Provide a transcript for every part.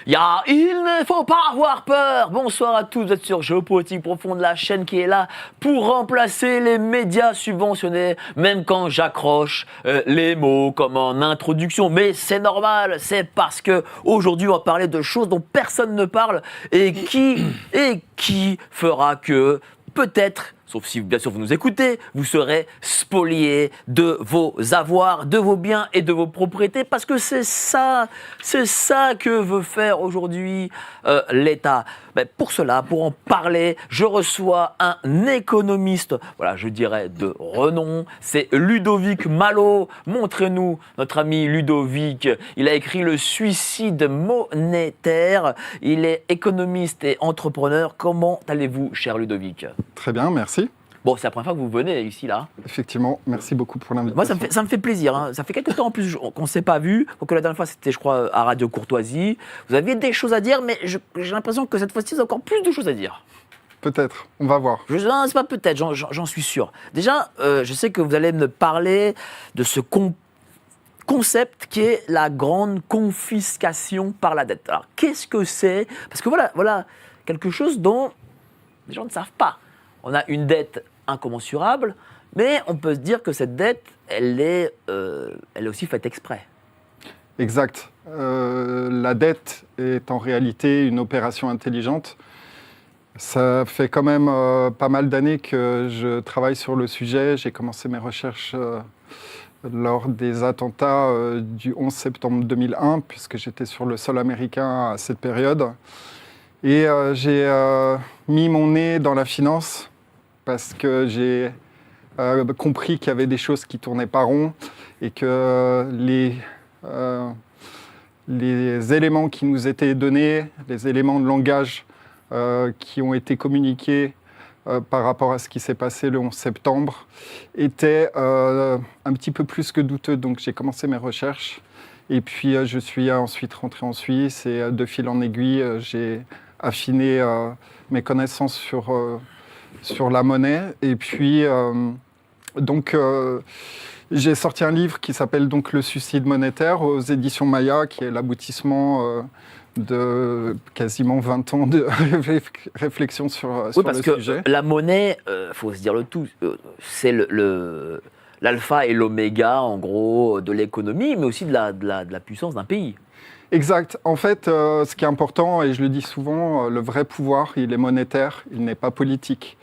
Il ne faut pas avoir peur. Bonsoir à tous, vous êtes sur Géopolitique Profonde, la chaîne qui est là pour remplacer les médias subventionnés, même quand j'accroche les mots comme en introduction. Mais c'est normal, c'est parce que aujourd'hui on va parler de choses dont personne ne parle et qui fera que peut-être, sauf si bien sûr vous nous écoutez, vous serez spoliés de vos avoirs, de vos biens et de vos propriétés, parce que c'est ça que veut faire aujourd'hui l'État. Pour cela, pour en parler, je reçois un économiste, voilà, je dirais de renom, c'est Ludovic Malot. Montrez-nous notre ami Ludovic. Il a écrit Le suicide monétaire. Il est économiste et entrepreneur. Comment allez-vous, cher Ludovic ? Très bien, merci. Bon, c'est la première fois que vous venez ici, là. Effectivement, merci beaucoup pour l'invitation. Moi, ça me fait plaisir. Hein. Ça fait quelques temps en plus qu'on ne s'est pas vu. Donc la dernière fois, c'était, je crois, à Radio Courtoisie. Vous aviez des choses à dire, mais j'ai l'impression que cette fois-ci, vous avez encore plus de choses à dire. Peut-être, on va voir. Non, c'est pas peut-être, j'en suis sûr. Déjà, je sais que vous allez me parler de ce concept qui est la grande confiscation par la dette. Alors, qu'est-ce que c'est ? Parce que voilà quelque chose dont les gens ne savent pas. On a une dette incommensurable, mais on peut se dire que cette dette, elle est aussi faite exprès. Exact. La dette est en réalité une opération intelligente. Ça fait quand même pas mal d'années que je travaille sur le sujet. J'ai commencé mes recherches lors des attentats du 11 septembre 2001, puisque j'étais sur le sol américain à cette période. Et j'ai mis mon nez dans la finance parce que j'ai compris qu'il y avait des choses qui ne tournaient pas rond et que les éléments qui nous étaient donnés, les éléments de langage qui ont été communiqués par rapport à ce qui s'est passé le 11 septembre étaient un petit peu plus que douteux. Donc j'ai commencé mes recherches et puis je suis ensuite rentré en Suisse et de fil en aiguille, j'ai affiné mes connaissances sur la monnaie. Et puis, j'ai sorti un livre qui s'appelle donc Le suicide monétaire aux éditions Maya, qui est l'aboutissement de quasiment 20 ans de réflexion sur le sujet. Oui, parce que la monnaie, faut se dire le tout, c'est l'alpha et l'oméga, en gros, de l'économie, mais aussi de la puissance d'un pays. Exact. En fait, ce qui est important, et je le dis souvent, le vrai pouvoir, il est monétaire, il n'est pas politique.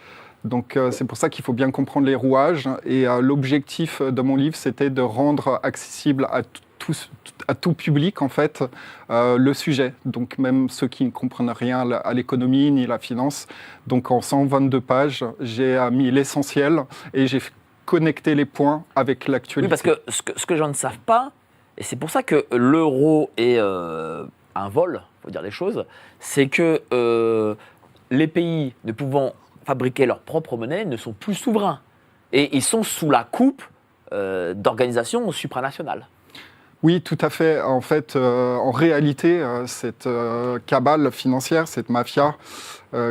Donc c'est pour ça qu'il faut bien comprendre les rouages. Et l'objectif de mon livre, c'était de rendre accessible à tout public, en fait, le sujet. Donc même ceux qui ne comprennent rien à l'économie ni à la finance. Donc en 122 pages, j'ai mis l'essentiel et j'ai connecté les points avec l'actualité. Oui, parce que ce que les gens ne savent pas, et c'est pour ça que l'euro est un vol, il faut dire les choses, c'est que les pays ne pouvant fabriquer leur propre monnaie ne sont plus souverains. Et ils sont sous la coupe d'organisations supranationales. Oui, tout à fait. En fait, en réalité, cette cabale financière, cette mafia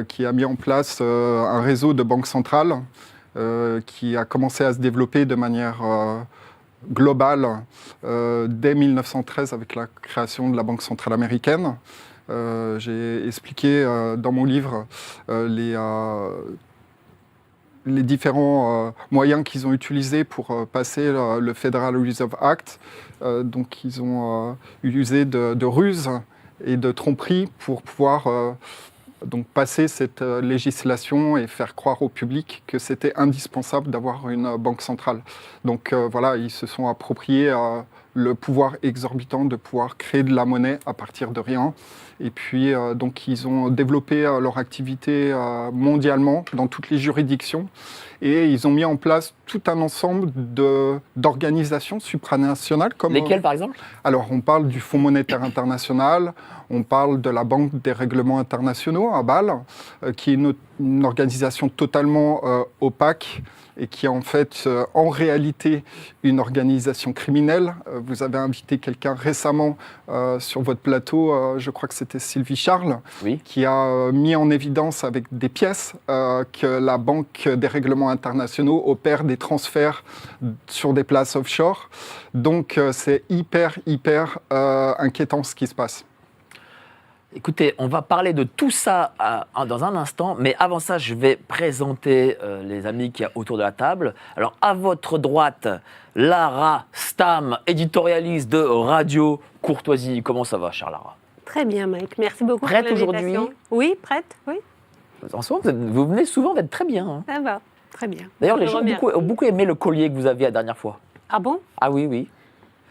qui a mis en place un réseau de banques centrales qui a commencé à se développer de manière globale dès 1913 avec la création de la Banque centrale américaine. J'ai expliqué dans mon livre les différents moyens qu'ils ont utilisés pour passer le Federal Reserve Act. Donc ils ont usé de ruses et de tromperies pour pouvoir donc passer cette législation et faire croire au public que c'était indispensable d'avoir une banque centrale. Donc voilà, ils se sont appropriés le pouvoir exorbitant de pouvoir créer de la monnaie à partir de rien. Et puis donc ils ont développé leur activité mondialement dans toutes les juridictions et ils ont mis en place tout un ensemble d'organisations supranationales. Lesquelles par exemple ? Alors on parle du Fonds monétaire international, on parle de la Banque des règlements internationaux à Bâle, qui est une organisation totalement opaque et qui est en fait en réalité une organisation criminelle. Vous avez invité quelqu'un récemment sur votre plateau, je crois que c'était Sylvie Charles, oui, qui a mis en évidence avec des pièces que la Banque des règlements internationaux opère des transferts sur des places offshore. Donc c'est hyper inquiétant ce qui se passe. Écoutez, on va parler de tout ça dans un instant, mais avant ça, je vais présenter les amis qu'il y a autour de la table. Alors, à votre droite, Lara Stam, éditorialiste de Radio Courtoisie. Comment ça va, chère Lara? Très bien, Mike. Merci beaucoup Prête pour l'invitation. aujourd'hui? Oui, prête, oui. En ce moment, vous venez souvent d'être très bien. Hein. Ça va, très bien. D'ailleurs, les Je gens remercie. ont beaucoup aimé le collier que vous aviez la dernière fois. Ah bon? Ah oui, oui.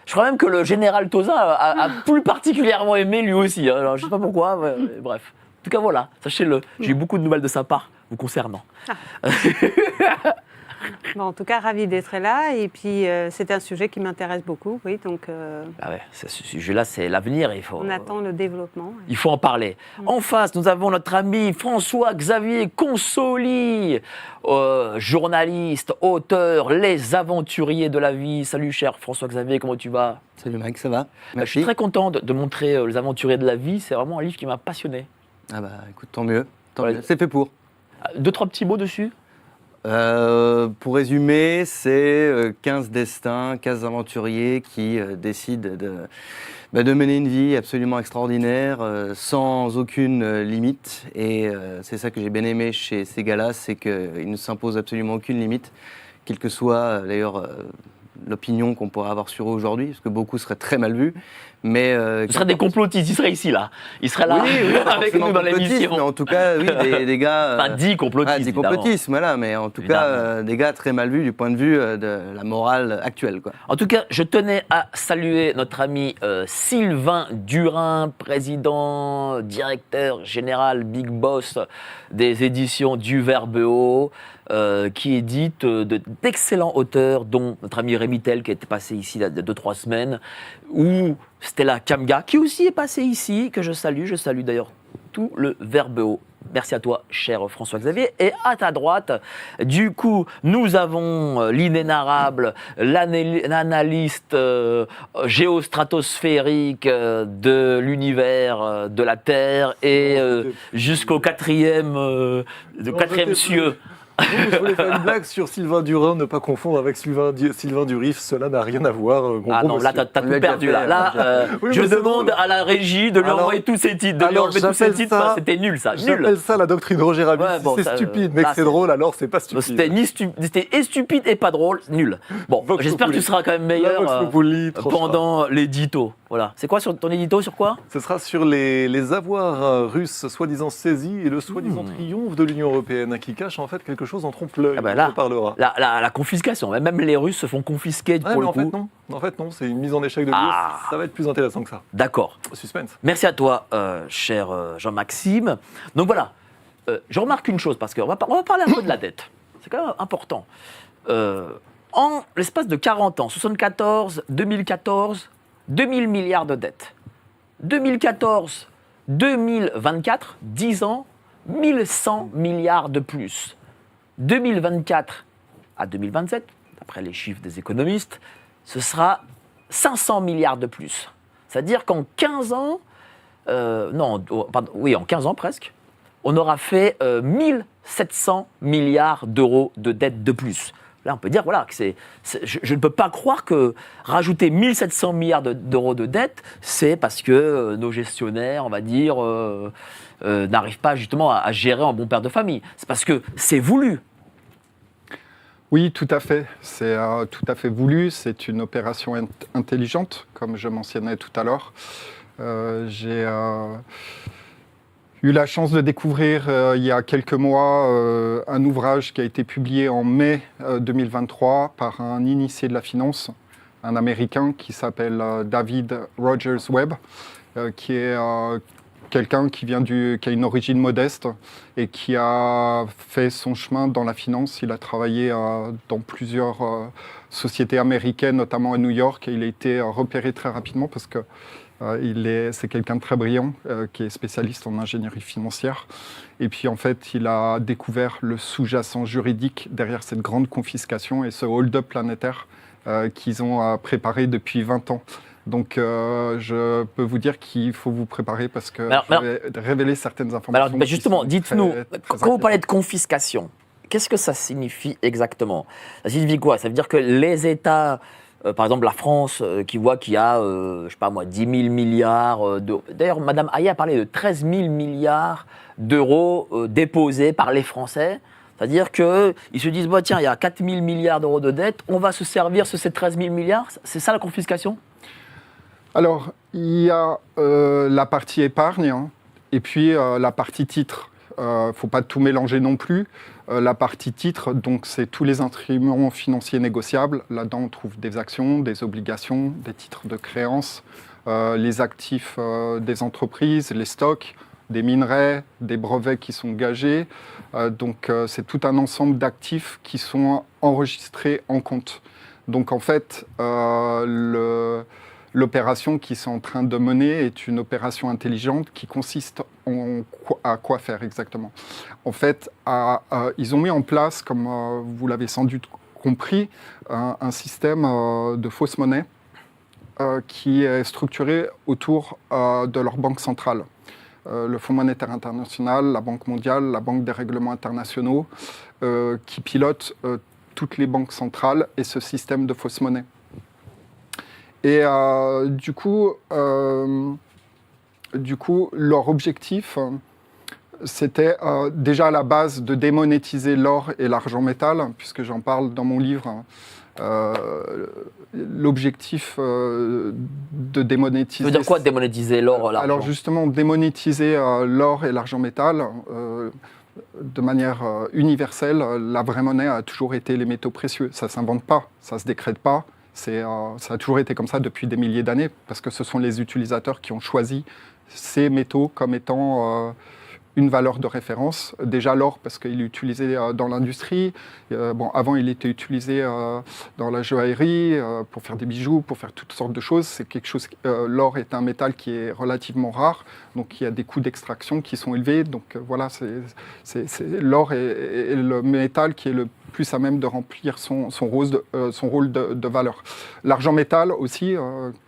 Je crois même que le général Tozin a plus particulièrement aimé lui aussi. Hein. Alors, je ne sais pas pourquoi, mais bref. En tout cas, voilà, sachez-le. J'ai eu beaucoup de nouvelles de sa part vous concernant. Bon, en tout cas, ravi d'être là. Et puis, c'est un sujet qui m'intéresse beaucoup, oui. Donc, Ah ouais, ce sujet-là, c'est l'avenir. on attend le développement. Il faut en parler. En face, nous avons notre ami François-Xavier Consoli, journaliste, auteur, Les Aventuriers de la vie. Salut, cher François-Xavier, comment tu vas? Salut Mike, ça va? Je suis très content de montrer Les Aventuriers de la vie. C'est vraiment un livre qui m'a passionné. Ah bah écoute, tant mieux. Ouais. Mieux. C'est fait pour. 2-3 petits mots dessus? Pour résumer, c'est 15 destins, 15 aventuriers qui décident de mener une vie absolument extraordinaire, sans aucune limite. Et c'est ça que j'ai bien aimé chez ces gars-là, c'est qu'ils ne s'imposent absolument aucune limite, quelle que soit d'ailleurs l'opinion qu'on pourrait avoir sur eux aujourd'hui, parce que beaucoup seraient très mal vus. Mais Ce seraient des complotistes, ils seraient ici, là. Ils seraient là, avec nous dans l'émission. Mais en tout cas, oui, des gars... Enfin, 10 complotistes, des évidemment. complotistes, voilà, mais en tout cas, des gars très mal vus du point de vue de la morale actuelle, quoi. En tout cas, je tenais à saluer notre ami Sylvain Durin, président, directeur général, big boss des éditions du Verbeau, qui édite d'excellents auteurs, dont notre ami Rémi Tel, qui était passé ici il y a 2-3 semaines, ou Stella Kamga, qui aussi est passé ici, que je salue d'ailleurs tout le Verbeau. Merci à toi, cher François-Xavier. Et à ta droite, du coup, nous avons l'inénarrable, l'analyste géostratosphérique de l'univers de la Terre et jusqu'au quatrième cieux. Je voulais faire une blague sur Sylvain Durin, ne pas confondre avec Sylvain Durif, cela n'a rien à voir. Ah non, là t'as tout perdu. Là, Oui, je mais c'est demande drôle. à la régie de lui Alors- envoyer tous ses titres, de lui alors, enlever tous ses j'appelle titres, ça- parce que c'était nul ça, nul. J'appelle ça la doctrine Roger Rabbit. Ouais, bon, c'est ça, stupide, mais là, que c'est c'est- drôle, alors c'est pas stupide. C'était et stupide et pas drôle, nul. Bon, Vox j'espère que tu Populi. seras quand même La meilleur Vox Populi tranchera. pendant l'édito. Voilà. C'est quoi sur ton édito, sur quoi? Ce sera sur les avoirs russes soi-disant saisis et le soi-disant triomphe de l'Union européenne qui cache en fait quelque chose en trompe-l'œil. Ah ben On là, en parlera. La confiscation, même les Russes se font confisquer Ouais, pour mais le en coup. fait non. En fait non, c'est une mise en échec de Ah. Gauss. Ça va être plus intéressant que ça. D'accord. Suspense. Merci à toi, cher Jean-Maxime. Donc voilà, je remarque une chose, parce qu'on va parler un peu de la dette. C'est quand même important. En l'espace de 40 ans, 74, 2014, 2000 milliards de dettes. 2014, 2024, 10 ans, 1100 milliards de plus. 2024 à 2027, d'après les chiffres des économistes, ce sera 500 milliards de plus. C'est-à-dire qu'en 15 ans, en 15 ans presque, on aura fait 1700 milliards d'euros de dettes de plus. Là, on peut dire voilà, que je ne peux pas croire que rajouter 1700 milliards d'euros de dettes, c'est parce que nos gestionnaires, on va dire, n'arrivent pas justement à gérer en bon père de famille. C'est parce que c'est voulu. Oui, tout à fait. C'est tout à fait voulu. C'est une opération intelligente, comme je mentionnais tout à l'heure. J'ai eu la chance de découvrir il y a quelques mois un ouvrage qui a été publié en mai 2023 par un initié de la finance, un Américain qui s'appelle David Rogers Webb, qui est quelqu'un qui a une origine modeste et qui a fait son chemin dans la finance. Il a travaillé dans plusieurs sociétés américaines, notamment à New York, et il a été repéré très rapidement parce que c'est quelqu'un de très brillant, qui est spécialiste en ingénierie financière. Et puis en fait, il a découvert le sous-jacent juridique derrière cette grande confiscation et ce hold-up planétaire qu'ils ont préparé depuis 20 ans. Donc je peux vous dire qu'il faut vous préparer parce que je vais révéler certaines informations. Alors, justement, dites-nous, très quand vous parlez de confiscation, qu'est-ce que ça signifie exactement? Ça signifie quoi? Ça veut dire que les États par exemple la France, qui voit qu'il y a, je sais pas moi, 10 000 milliards d'euros. D'ailleurs, Madame Hayet a parlé de 13 000 milliards d'euros déposés par les Français. C'est-à-dire qu'ils se disent, bah, tiens, il y a 4 000 milliards d'euros de dette, on va se servir sur ces 13 000 milliards. C'est ça la confiscation ? Alors, il y a la partie épargne, hein, et puis la partie titre. Il ne faut pas tout mélanger non plus. La partie titre, donc c'est tous les instruments financiers négociables. Là-dedans, on trouve des actions, des obligations, des titres de créance, les actifs des entreprises, les stocks, des minerais, des brevets qui sont gagés. Donc c'est tout un ensemble d'actifs qui sont enregistrés en compte. Donc en fait, l'opération qui sont en train de mener est une opération intelligente qui consiste à quoi faire exactement. En fait, ils ont mis en place, comme vous l'avez sans doute compris, un système de fausse monnaie qui est structuré autour de leur banque centrale. Le Fonds monétaire international, la Banque mondiale, la Banque des règlements internationaux, qui pilotent toutes les banques centrales et ce système de fausse monnaie. Et du coup, leur objectif, c'était déjà à la base de démonétiser l'or et l'argent métal, puisque j'en parle dans mon livre. L'objectif de démonétiser... Ça veut dire quoi, démonétiser l'or, l'argent ? Alors justement, démonétiser l'or et l'argent métal, de manière universelle, la vraie monnaie a toujours été les métaux précieux. Ça ne s'invente pas, ça ne se décrète pas. Ça a toujours été comme ça depuis des milliers d'années, parce que ce sont les utilisateurs qui ont choisi ces métaux comme étant une valeur de référence. Déjà l'or, parce qu'il est utilisé dans l'industrie. Avant, il était utilisé dans la joaillerie, pour faire des bijoux, pour faire toutes sortes de choses. C'est quelque chose. L'or est un métal qui est relativement rare, donc il y a des coûts d'extraction qui sont élevés. Donc voilà, l'or est le métal qui est le plus à même de remplir son rôle de valeur. L'argent métal aussi,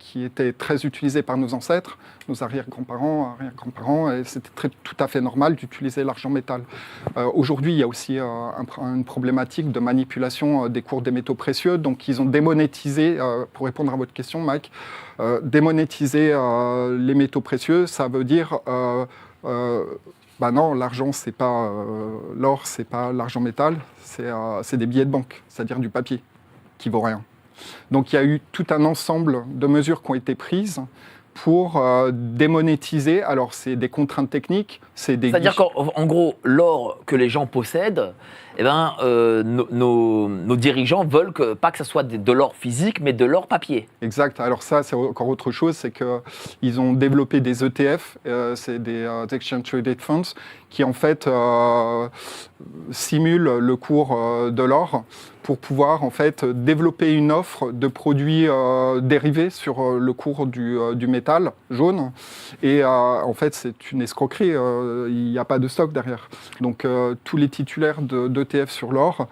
qui était très utilisé par nos ancêtres, nos arrière-grands-parents, et c'était tout à fait normal d'utiliser l'argent métal. Aujourd'hui, il y a aussi une problématique de manipulation des cours des métaux précieux, donc ils ont démonétisé, pour répondre à votre question, Mike, démonétiser les métaux précieux, ça veut dire... non, l'argent, c'est pas l'or, c'est pas l'argent métal, c'est des billets de banque, c'est-à-dire du papier, qui vaut rien. Donc il y a eu tout un ensemble de mesures qui ont été prises pour démonétiser. Alors c'est des contraintes techniques, c'est-à-dire qu'en gros, l'or que les gens possèdent, nos dirigeants veulent pas que ce soit de l'or physique, mais de l'or papier. Exact. Alors ça, c'est encore autre chose, c'est qu'ils ont développé des ETF, c'est des Exchange Traded Funds, qui en fait simulent le cours de l'or pour pouvoir en fait développer une offre de produits dérivés sur le cours du métal jaune. Et en fait, c'est une escroquerie. Il n'y a pas de stock derrière. Donc tous les titulaires d'ETF sur l'or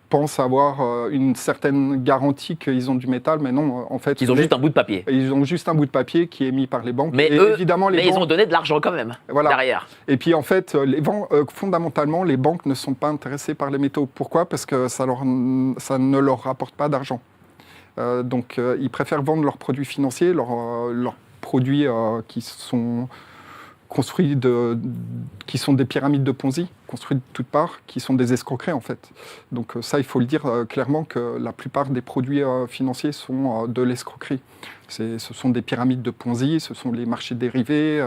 pensent avoir une certaine garantie qu'ils ont du métal, mais non, en fait... Ils ont juste un bout de papier. Ils ont juste un bout de papier qui est émis par les banques. Mais évidemment, ils ont donné de l'argent quand même, derrière. Et puis en fait, fondamentalement, les banques ne sont pas intéressées par les métaux. Pourquoi ? Parce que ça ne leur rapporte pas d'argent. Donc ils préfèrent vendre leurs produits financiers, leurs produits qui sont construits qui sont des pyramides de Ponzi, construites de toutes parts, qui sont des escroqueries en fait. Donc ça, il faut le dire clairement que la plupart des produits financiers sont de l'escroquerie. Ce sont des pyramides de Ponzi, ce sont les marchés dérivés.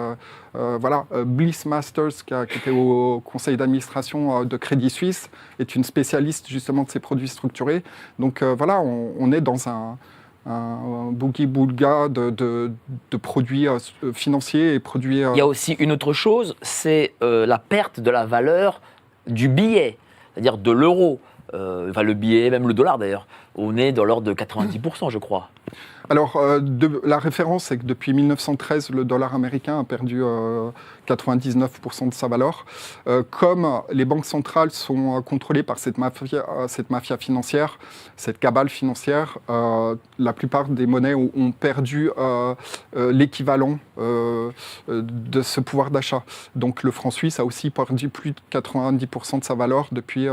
Voilà, Bliss Masters, qui était au conseil d'administration de Crédit Suisse, est une spécialiste justement de ces produits structurés. Donc voilà, on est dans un boogie-boulga de produits financiers et produits... Il y a aussi une autre chose, c'est la perte de la valeur du billet, c'est-à-dire de l'euro. Le billet, même le dollar d'ailleurs, on est dans l'ordre de 90%, je crois. Alors, la référence, c'est que depuis 1913, le dollar américain a perdu 99% de sa valeur. Comme les banques centrales sont contrôlées par cette mafia financière, cette cabale financière, la plupart des monnaies ont perdu l'équivalent de ce pouvoir d'achat. Donc, le franc suisse a aussi perdu plus de 90% de sa valeur depuis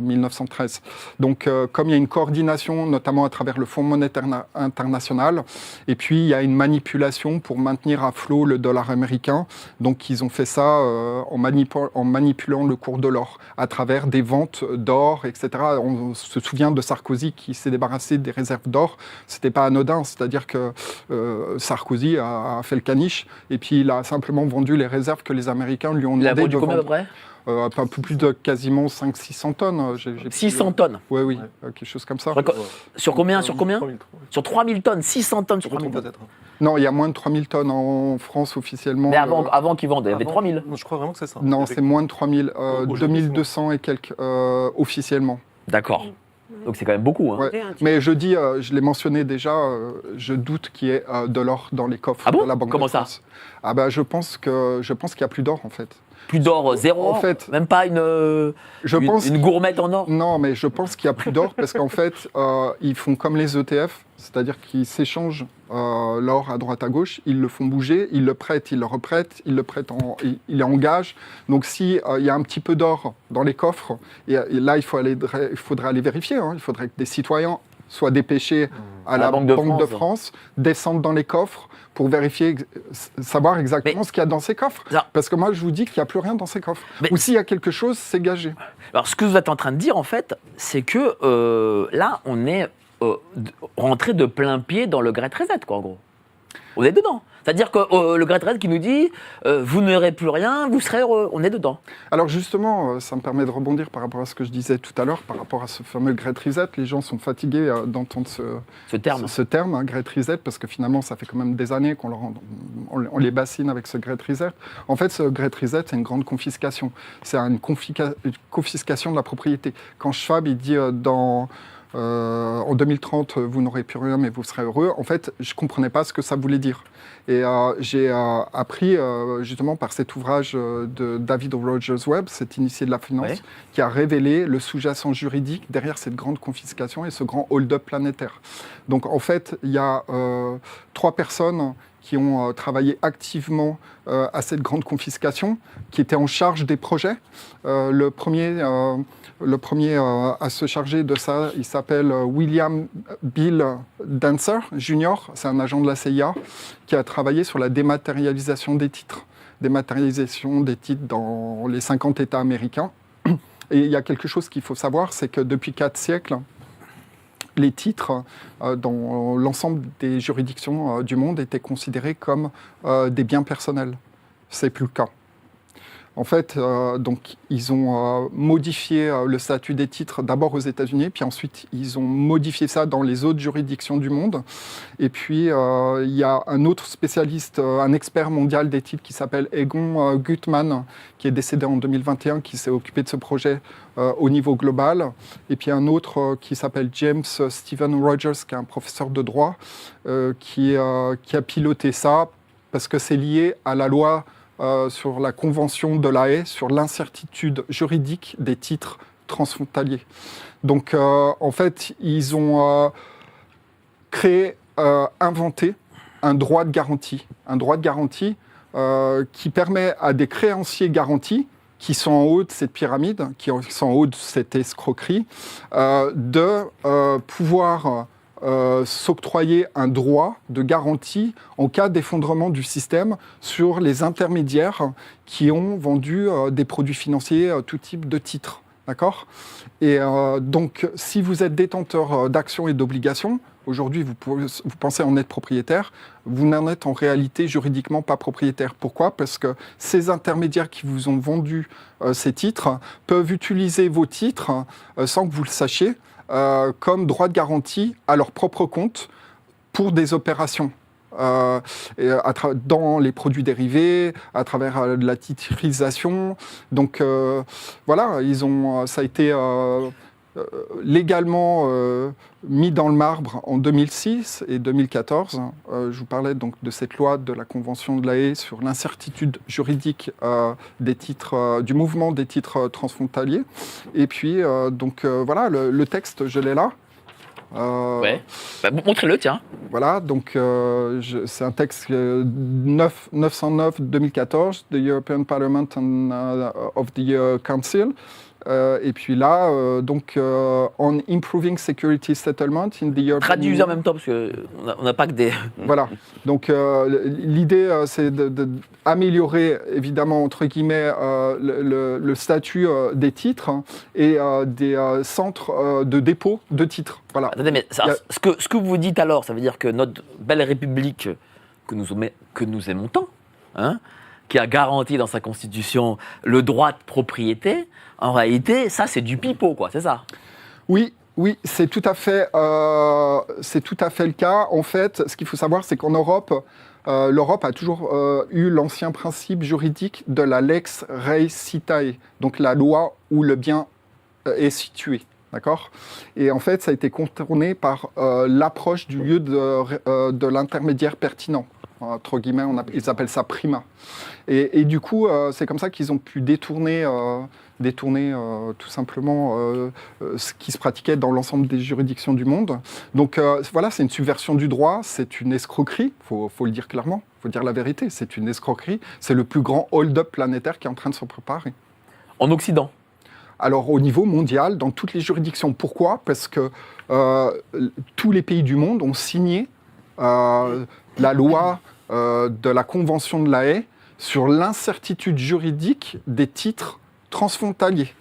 1913. Donc, comme il y a une coordination, notamment à travers le Fonds monétaire international, et puis il y a une manipulation pour maintenir à flot le dollar américain. Donc, ils ont fait ça en manipulant le cours de l'or à travers des ventes d'or, etc. On se souvient de Sarkozy qui s'est débarrassé des réserves d'or. C'était pas anodin, c'est-à-dire que Sarkozy a fait le caniche et puis il a simplement vendu les réserves que les Américains lui ont Il a demandé vendu de combien à peu vendre. près? Un peu plus de quasiment 500-600 tonnes. 600 tonnes. Oui, quelque chose comme ça. Sur combien? Sur 3000, Sur 3000 tonnes, 600 tonnes sur 3000 tonnes. peut-être. Non, il y a moins de 3000 tonnes en France officiellement. Mais avant qu'ils vendent, il y avait 3000. Je crois vraiment que c'est ça. Non, c'est moins de 3000. Aujourd'hui, 2200 et quelques officiellement. D'accord. Donc c'est quand même beaucoup. Hein. Ouais. Mais je dis, je l'ai mentionné déjà, je doute qu'il y ait de l'or dans les coffres Ah bon de la Banque Comment de ça France. Ah bah, je pense qu'il n'y a plus d'or en fait. Plus d'or, zéro. En fait, même pas une gourmette en or. Non, mais je pense qu'il n'y a plus d'or parce qu'en fait, ils font comme les ETF, c'est-à-dire qu'ils s'échangent l'or à droite à gauche, ils le font bouger, ils le prêtent, ils le reprêtent, ils le prêtent, ils engagent. Donc si il y a un petit peu d'or dans les coffres, et là il faudrait aller vérifier. Hein, il faudrait que des citoyens soient dépêchés à la Banque de France, descendent dans les coffres pour vérifier, savoir exactement ce qu'il y a dans ces coffres. Non. Parce que moi, je vous dis qu'il n'y a plus rien dans ces coffres. Mais- Ou s'il y a quelque chose, c'est gagé. Alors ce que vous êtes en train de dire en fait, c'est que là on est rentré de plein pied dans le Great Reset quoi en gros. On est dedans. C'est-à-dire que le Great Reset qui nous dit vous n'aurez plus rien, vous serez heureux. On est dedans. Alors justement, ça me permet de rebondir par rapport à ce que je disais tout à l'heure, par rapport à ce fameux Great Reset. Les gens sont fatigués d'entendre Ce terme. ce terme, hein, Great Reset, parce que finalement, ça fait quand même des années on les bassine avec ce Great Reset. En fait, ce Great Reset, c'est une grande confiscation. C'est une confiscation de la propriété. Quand Schwab, il dit en 2030, vous n'aurez plus rien, mais vous serez heureux. En fait, je ne comprenais pas ce que ça voulait dire. Et j'ai appris, justement, par cet ouvrage de David Rogers-Webb, cet initié de la finance, qui a révélé le sous-jacent juridique derrière cette grande confiscation et ce grand hold-up planétaire. Donc, en fait, il y a 3 personnes qui ont travaillé activement à cette grande confiscation, qui étaient en charge des projets. Le premier à se charger de ça, il s'appelle William Bill Dancer Jr., c'est un agent de la CIA, qui a travaillé sur la dématérialisation des titres. Dématérialisation des titres dans les 50 États américains. Et il y a quelque chose qu'il faut savoir, c'est que depuis 4 siècles, les titres dans l'ensemble des juridictions du monde étaient considérés comme des biens personnels. C'est plus le cas. En fait, donc, ils ont modifié le statut des titres d'abord aux États-Unis, puis ensuite ils ont modifié ça dans les autres juridictions du monde. Et puis il y a un autre spécialiste, un expert mondial des titres qui s'appelle Egon Gutmann, qui est décédé en 2021, qui s'est occupé de ce projet au niveau global. Et puis un autre qui s'appelle James Stephen Rogers, qui est un professeur de droit, qui a piloté ça parce que c'est lié à la loi sur la convention de La Haye, sur l'incertitude juridique des titres transfrontaliers. Donc, en fait, ils ont inventé un droit de garantie. Un droit de garantie qui permet à des créanciers garantis, qui sont en haut de cette pyramide, qui sont en haut de cette escroquerie, de pouvoir s'octroyer un droit de garantie en cas d'effondrement du système sur les intermédiaires qui ont vendu des produits financiers, tout type de titres. D'accord ? Et donc, si vous êtes détenteur d'actions et d'obligations, aujourd'hui, vous pensez en être propriétaire, vous n'en êtes en réalité juridiquement pas propriétaire. Pourquoi ? Parce que ces intermédiaires qui vous ont vendu ces titres peuvent utiliser vos titres sans que vous le sachiez, comme droit de garantie à leur propre compte pour des opérations. Dans les produits dérivés, à travers la titrisation. Donc voilà, ça a été légalement mis dans le marbre en 2006 et 2014. Je vous parlais donc de cette loi de la Convention de La Haye sur l'incertitude juridique des titres, du mouvement des titres transfrontaliers. Et puis, voilà, le texte, je l'ai là. Ouais. Bah, montrez-le, tiens. Voilà, donc c'est un texte 909-2014, the European Parliament and of the Council. Et puis là, on improving security settlement in the European Traduisez en même temps, parce qu'on n'a pas que des... Voilà. Donc l'idée, c'est d'améliorer, évidemment, entre guillemets, le statut des titres et des centres de dépôt de titres. Voilà. Attendez, mais ce que vous dites alors, ça veut dire que notre belle République que nous aimons tant, hein, qui a garanti dans sa constitution le droit de propriété, en réalité, ça c'est du pipeau, quoi, c'est ça? Oui, c'est tout à fait le cas. En fait, ce qu'il faut savoir, c'est qu'en Europe, l'Europe a toujours eu l'ancien principe juridique de la lex rei citae, donc la loi où le bien est situé. D'accord ? Et en fait, ça a été contourné par l'approche du lieu de l'intermédiaire pertinent. Entre guillemets, ils appellent ça prima. Et du coup, c'est comme ça qu'ils ont pu détourner tout simplement ce qui se pratiquait dans l'ensemble des juridictions du monde. Donc voilà, c'est une subversion du droit, c'est une escroquerie, faut le dire clairement, il faut dire la vérité, c'est une escroquerie, c'est le plus grand hold-up planétaire qui est en train de se préparer. En Occident? Alors au niveau mondial, dans toutes les juridictions. Pourquoi ? Parce que tous les pays du monde ont signé la loi de la Convention de La Haye sur l'incertitude juridique des titres transfrontaliers.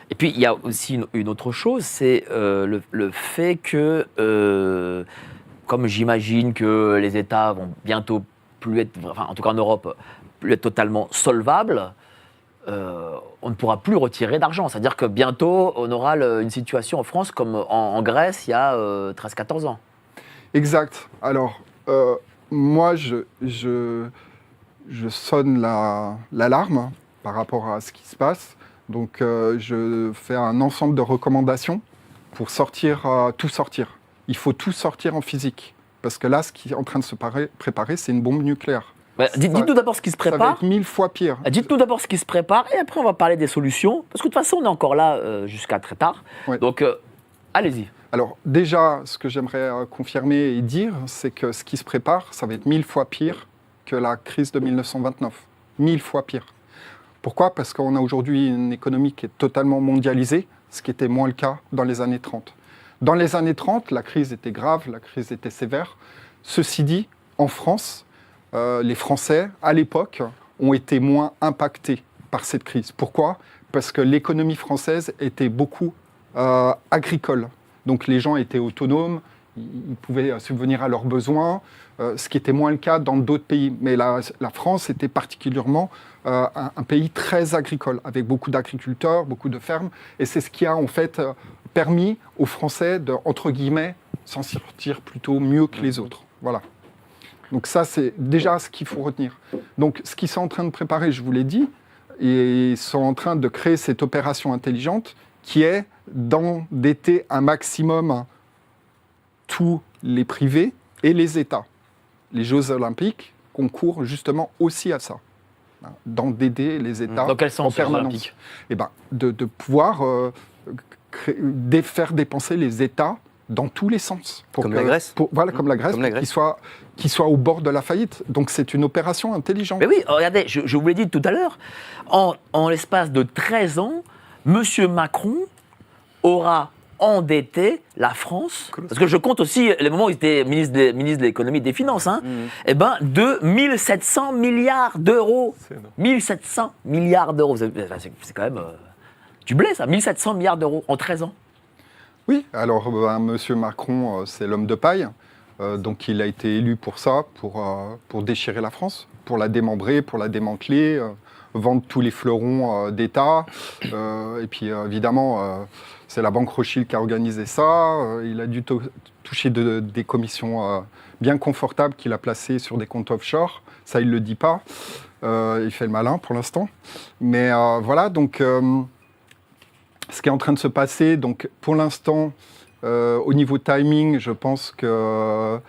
Et puis, il y a aussi une autre chose, c'est le fait que, comme j'imagine que les États vont bientôt plus être, enfin, en tout cas en Europe, plus être totalement solvables, on ne pourra plus retirer d'argent. C'est-à-dire que bientôt, on aura une situation en France comme en Grèce il y a 13-14 ans. Exact. Alors, moi, je sonne l'alarme par rapport à ce qui se passe. Donc, je fais un ensemble de recommandations pour tout sortir. Il faut tout sortir en physique. Parce que là, ce qui est en train de se préparer, c'est une bombe nucléaire. Dites-nous d'abord ce qui se prépare. Ça va être 1000 fois pire. Dites-nous d'abord ce qui se prépare et après on va parler des solutions. Parce que de toute façon, on est encore là jusqu'à très tard. Ouais. Donc, allez-y. Alors déjà, ce que j'aimerais confirmer et dire, c'est que ce qui se prépare, ça va être 1000 fois pire que la crise de 1929. 1000 fois pire. Pourquoi ? Parce qu'on a aujourd'hui une économie qui est totalement mondialisée, ce qui était moins le cas dans les années 30. Dans les années 30, la crise était grave, la crise était sévère. Ceci dit, en France, les Français, à l'époque, ont été moins impactés par cette crise. Pourquoi ? Parce que l'économie française était beaucoup agricole. Donc les gens étaient autonomes, ils pouvaient subvenir à leurs besoins, ce qui était moins le cas dans d'autres pays. Mais la France était particulièrement un pays très agricole, avec beaucoup d'agriculteurs, beaucoup de fermes. Et c'est ce qui a en fait permis aux Français de, entre guillemets, s'en sortir plutôt mieux que les autres. Voilà. Donc ça, c'est déjà ce qu'il faut retenir. Donc ce qu'ils sont en train de préparer, je vous l'ai dit, et ils sont en train de créer cette opération intelligente qui est d'endetter un maximum tous les privés et les États. Les Jeux Olympiques concourent justement aussi à ça, d'endetter les États dans quel sens, en permanence. Et de pouvoir faire dépenser les États dans tous les sens. Comme la Grèce. Comme la Grèce, qui soit au bord de la faillite. Donc c'est une opération intelligente. Mais oui, regardez, je vous l'ai dit tout à l'heure, en l'espace de 13 ans, M. Macron aura endetté la France, parce que je compte aussi les moments où il était ministre de l'économie et des finances, de 1700 milliards d'euros. 1700 milliards d'euros. C'est quand même du blé, ça, 1700 milliards d'euros en 13 ans. Oui, alors M. Macron, c'est l'homme de paille, donc il a été élu pour ça, pour déchirer la France, pour la démembrer, pour la démanteler, vendre tous les fleurons d'État, et puis évidemment, c'est la banque Rothschild qui a organisé ça, il a dû toucher des commissions bien confortables qu'il a placées sur des comptes offshore, ça il ne le dit pas, il fait le malin pour l'instant, mais voilà, donc... ce qui est en train de se passer, donc pour l'instant, au niveau timing, je pense qu'on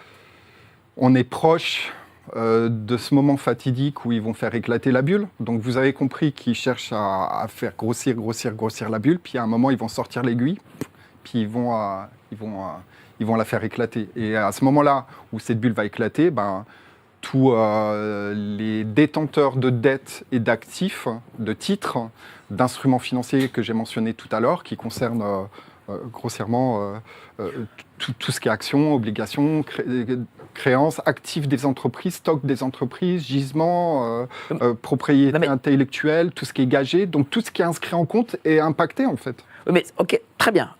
est proche de ce moment fatidique où ils vont faire éclater la bulle. Donc vous avez compris qu'ils cherchent à faire grossir la bulle, puis à un moment, ils vont sortir l'aiguille, puis ils vont la faire éclater. Et à ce moment-là, où cette bulle va éclater, tous les détenteurs de dettes et d'actifs, de titres, d'instruments financiers que j'ai mentionnés tout à l'heure, qui concernent grossièrement tout ce qui est actions, obligations, créances, actifs des entreprises, stock des entreprises, gisements, propriété intellectuelle, tout ce qui est gagé. Donc tout ce qui est inscrit en compte est impacté en fait. Oui, mais ok, très bien.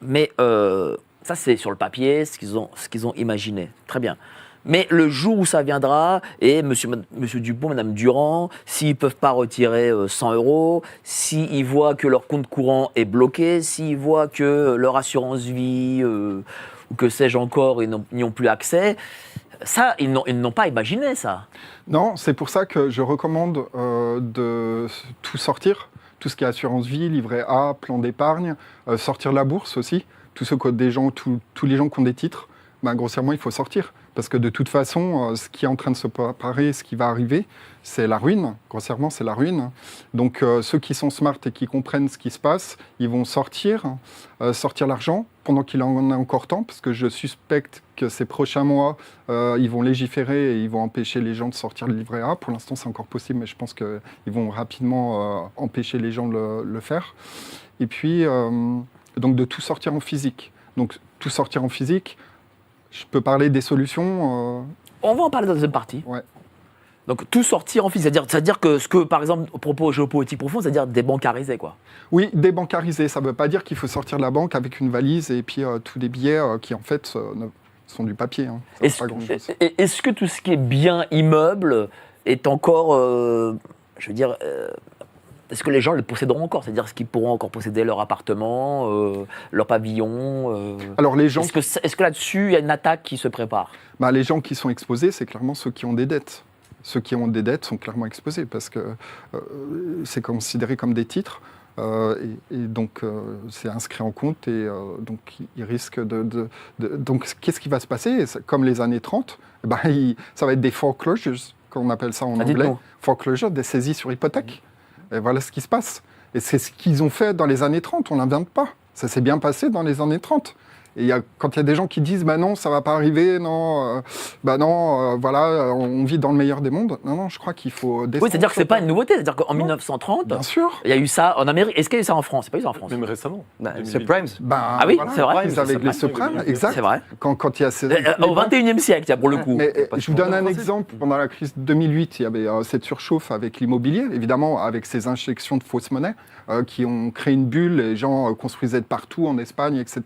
Mais ça, c'est sur le papier, ce qu'ils ont imaginé. Très bien. Mais le jour où ça viendra, et monsieur Dupont, madame Durand, s'ils ne peuvent pas retirer 100 €, s'ils voient que leur compte courant est bloqué, s'ils voient que leur assurance vie, ou que sais-je encore, ils n'y ont plus accès, ça, ils n'ont pas imaginé ça. Non, c'est pour ça que je recommande de tout sortir, tout ce qui est assurance vie, livret A, plan d'épargne, sortir la bourse aussi, tous les gens qui ont des titres, grossièrement il faut sortir. Parce que de toute façon, ce qui est en train de se préparer, ce qui va arriver, c'est la ruine. Grossièrement, c'est la ruine. Donc ceux qui sont smart et qui comprennent ce qui se passe, ils vont sortir l'argent pendant qu'il en a encore temps, parce que je suspecte que ces prochains mois, ils vont légiférer et ils vont empêcher les gens de sortir le livret A. Pour l'instant, c'est encore possible, mais je pense qu'ils vont rapidement empêcher les gens de le faire. Et puis, donc de tout sortir en physique. Donc tout sortir en physique, je peux parler des solutions. On va en parler dans la deuxième partie. Ouais. Donc tout sortir en physique, c'est-à-dire que ce que, par exemple, au propos géopolitique profond, c'est-à-dire débancariser, quoi. Oui, débancariser, ça ne veut pas dire qu'il faut sortir de la banque avec une valise et puis tous des billets qui en fait sont du papier. Hein. Est-ce que tout ce qui est bien immeuble est encore, je veux dire, est-ce que les gens le posséderont encore? C'est-à-dire, est-ce qu'ils pourront encore posséder leur appartement, leur pavillon Alors les gens... Est-ce que là-dessus, il y a une attaque qui se prépare? Les gens qui sont exposés, c'est clairement ceux qui ont des dettes. Ceux qui ont des dettes sont clairement exposés parce que c'est considéré comme des titres. Et donc, c'est inscrit en compte et donc, ils risquent Donc, qu'est-ce qui va se passer? Comme les années 30, ça va être des foreclosures, comme on appelle ça en anglais. Foreclosure, des saisies sur hypothèque. Et voilà ce qui se passe. Et c'est ce qu'ils ont fait dans les années 30, on ne l'invente pas. Ça s'est bien passé dans les années 30. Et quand il y a des gens qui disent non, ça ne va pas arriver, non, voilà, on vit dans le meilleur des mondes. Non, je crois qu'il faut descendre. Oui, c'est-à-dire que ce n'est pas une nouveauté. C'est-à-dire qu'en 1930, bien sûr, il y a eu ça en Amérique. Est-ce qu'il y a eu ça en France? C'est pas eu ça en France. Même récemment. Subprimes. Ah oui, voilà, c'est vrai. Avec les subprimes, exact. C'est vrai. Quand il y a ces... Au 21e siècle, tiens, pour le coup. Mais je vous donne un exemple. Pendant la crise de 2008, il y avait cette surchauffe avec l'immobilier, évidemment, avec ces injections de fausses monnaies qui ont créé une bulle. Les gens construisaient de partout en Espagne, etc.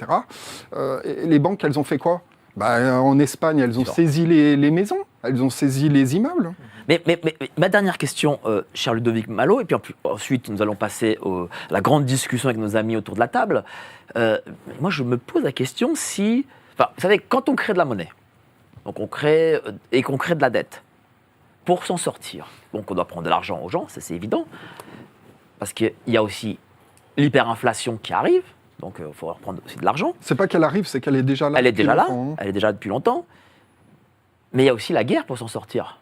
Et les banques, elles ont fait quoi? En Espagne, elles ont saisi les maisons, elles ont saisi les immeubles. Mais ma dernière question, cher Ludovic Malo, et puis ensuite nous allons passer à la grande discussion avec nos amis autour de la table. Moi, je me pose la question si... Enfin, vous savez, quand on crée de la monnaie, donc qu'on crée de la dette, pour s'en sortir, donc on doit prendre de l'argent aux gens, ça c'est évident, parce qu'il y a aussi l'hyperinflation qui arrive, donc il faut reprendre aussi de l'argent. C'est pas qu'elle arrive, c'est qu'elle est déjà là. Elle est déjà là, elle est déjà là depuis longtemps. Mais il y a aussi la guerre pour s'en sortir.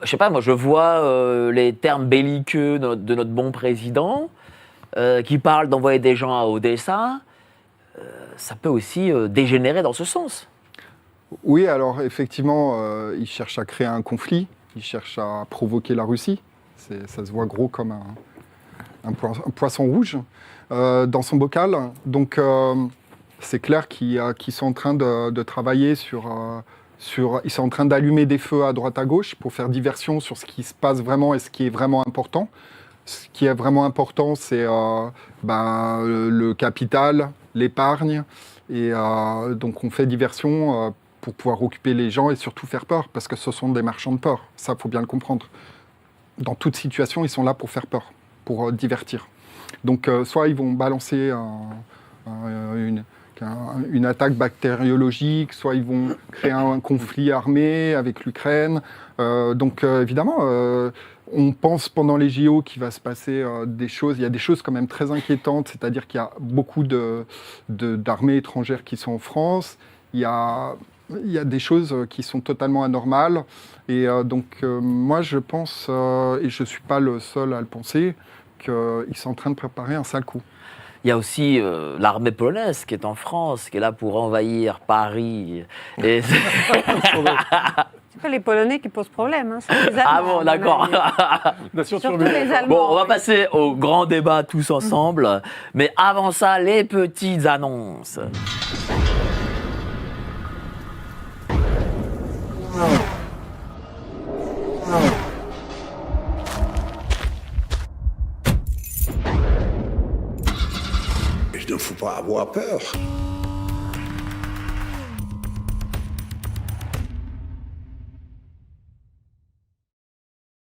Je sais pas, moi je vois les termes belliqueux de notre bon président qui parle d'envoyer des gens à Odessa. Ça peut aussi dégénérer dans ce sens. Oui, alors effectivement, il cherche à créer un conflit, il cherche à provoquer la Russie. Ça se voit gros comme un poisson rouge dans son bocal. Donc c'est clair qu'ils sont en train de travailler ils sont en train d'allumer des feux à droite à gauche pour faire diversion sur ce qui se passe vraiment et ce qui est vraiment important. Ce qui est vraiment important, c'est le capital, l'épargne. Et donc on fait diversion pour pouvoir occuper les gens et surtout faire peur, parce que ce sont des marchands de peur. Ça, il faut bien le comprendre. Dans toute situation, ils sont là pour faire peur, pour divertir. Donc soit ils vont balancer une attaque bactériologique, soit ils vont créer un conflit armé avec l'Ukraine. Donc évidemment, on pense pendant les JO qu'il va se passer des choses. Il y a des choses quand même très inquiétantes, c'est-à-dire qu'il y a beaucoup d'armées étrangères qui sont en France. Il y a des choses qui sont totalement anormales. Et donc moi je pense, et je ne suis pas le seul à le penser, qu'ils sont en train de préparer un sale coup. Il y a aussi l'armée polonaise qui est en France, qui est là pour envahir Paris. Et C'est pas les Polonais qui posent problème, hein, c'est les Allemands. Ah bon, à mon d'accord. avis. Nation Surtout turbulente. les Allemands. Bon, on va oui. passer au grand débat tous ensemble. Mais avant ça, les petites annonces. Il ne faut pas avoir peur.